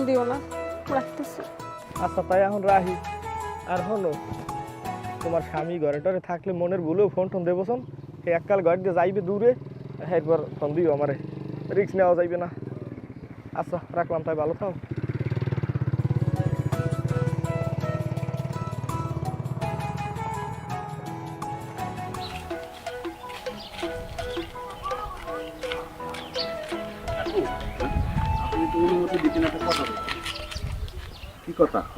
দিও না, রাখতেছি। আচ্ছা তাই এখন রাহি। আর হলো তোমার স্বামী ঘরে টরে থাকলে মনের ভুলেও ফোন টোন দেবো শোন, এককাল ঘর দিয়ে যাইবে দূরে, এরপর ফোন দিও আমারে, রিস্ক নেওয়া যাইবে না। আচ্ছা রাখলাম, তাই ভালো থাও। আপনি তো অনুমতি দিচ্ছেন একটা কথা বলতে। কি কথা ক?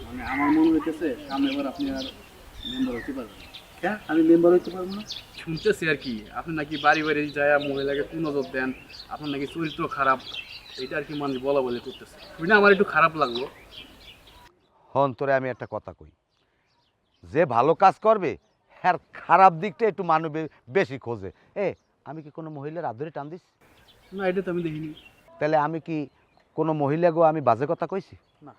মানে আমার মনে হইতেছে সামনে এবার আপনি আর মেম্বার হইতে পারবেন। হ্যাঁ, আমি মেম্বার হইতে পারবো না? শুনতেছি আর কি, আপনি নাকি বাড়ি বাড়ি যায় মহিলাকে কুনজর দেন, আপনার নাকি চরিত্র খারাপ, এটা আর কি মানুষ বলা বলে করতেছে। শুনে আমার একটু খারাপ লাগলো। হন তোরে আমি একটা কথা কই, যে ভালো কাজ করবে আর খারাপ দিকটা একটু মানুষ বেশি খোঁজে। আমি কি কোনো মহিলার আদরে টান দিস? না, এটা তো আমি দেখিনি। তাহলে আমি কি কোনো মহিলাগো আমি বাজে কথা কইছি? না।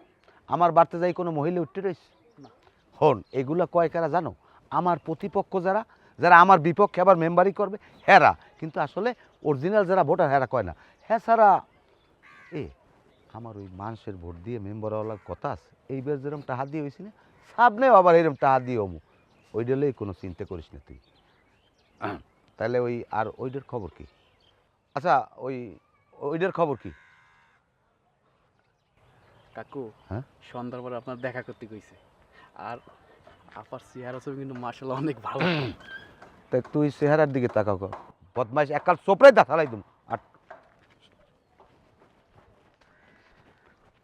আমার বাড়িতে যাই কোনো মহিলা উঠতে রয়েছে? না। হন এগুলা কয় কারা জানো? আমার প্রতিপক্ষ যারা যারা আমার বিপক্ষে আবার মেম্বারি করবে হেরা, কিন্তু আসলে অরিজিনাল যারা ভোটার হেরা কয় না। হ্যাঁ সারা আমার ওই মানুষের ভোট দিয়ে মেম্বার হওয়ার কথা আছে, এইবার যেরকম টাহা দিয়ে হয়েছি না, সামনেও আবার এরকম টাহা দিয়ে হমু, ওইটালেই কোনো চিন্তা করিস না তুই। তাহলে ওই আর ওইটার খবর কি? আচ্ছা ওইটার খবর কি? কাকু, হ্যাঁ সন্ধ্যার পরে আপনার দেখা করতে কইছে। আর আপার চেহারা ছবি কিন্তু মাশাআল্লাহ অনেক ভালো। তা তুই চেহারার দিকে তাকাও কর, বদমাইশ একাল চোপড়াই দাঁড়াই দিম। আর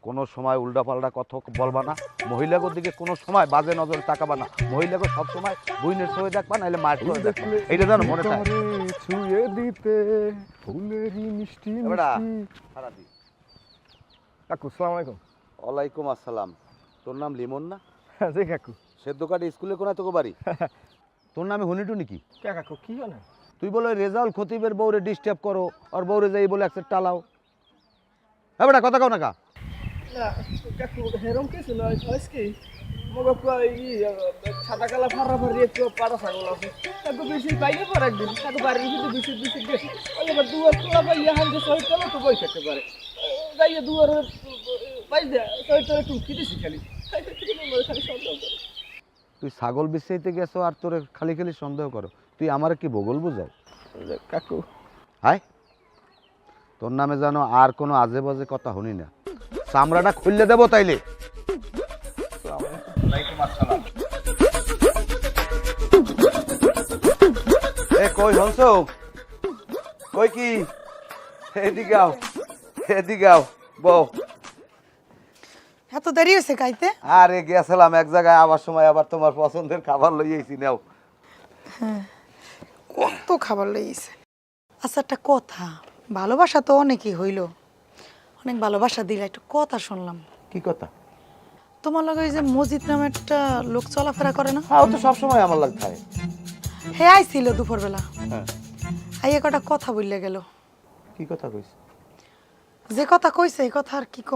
কোনো সময় উল্টাপাল্টা কথা বলবা না, মহিলাগোর দিকে কোনো সময় বাজে নজরে তাকাবা না, মহিলাগো সব সময় বুইনের ছবি দেখবা, নাহলে মার দেখবা, এইটা জানো মনে থাকে। ছুঁয়ে দিতে ফুলেরই মিষ্টি সারাদি। কাকু সালাম আলাইকুম। ওয়ালাইকুম আসসালাম। তোর নাম লিমন না? জি কাকু। সেদ্ধ কাটে স্কুলে কোনায় তোকে বাড়ি? তোর নামে হুনিটুনি কি? কে কাকু কি জানে? তুই বলো রেজাউল খতিবের বউরে ডিস্টার্ব করো, আর বউরে যাই বলে একটা টালাও। হ্যাঁ বেটা কথা কও না কা? না কাকু হেরম কিছু নয়, হয়েছে কি মগা সাদা কালা ফাড়া ফাড়ি একটু পাড়া ছাগল আছে, কাকু বেশি পাইলে পর একদিন কাকু বাড়ির ভিতরে বেশি বেশি গেছে, ওই এবার দুয়ার খোলা পাই হাতে সহিত তো বই থাকতে পারে, যাইয়ে দুয়ার পাই দেয় সহিত টুকি দিছি খালি খালি সন্দেহ করে। তুই ছাগল বিছাইতে গেছো আর তোরে খালি খালি সন্দেহ করো, তুই আমারে কি বগল বুঝাও? কাকু হাই তোর নামে জানো আর কোনো আজে বাজে কথা শুনি না, চামড়াটা খুললে দেবো তাইলে। কই হনস কই কি? এদিকে আও, এদিকে আও বউ। এত দেরি হয়েছে খাইতে? আরে গেছিলাম এক জায়গায়, আবার সময় আবার তোমার পছন্দের খাবার লইয়েছি, নাও। কত খাবার লইছে। আচ্ছা একটা কথা, ভালোবাসা তো অনেকই হইল, অনেক ভালোবাসা দিলে, একটু কথা শুনলাম। কি কথা? তোমার লগে ওই যে মজিদ নামে একটা লোক চলাফেরা করে না? হ্যাঁ ও তো সবসময় আমার লাগ থাকে। হে আইছিল দুপুরবেলা, হ্যাঁ আইয়া কটা কথা বললে গেল। কি কথা কইস? যে কথা কইছে এই কথা আর কি কম।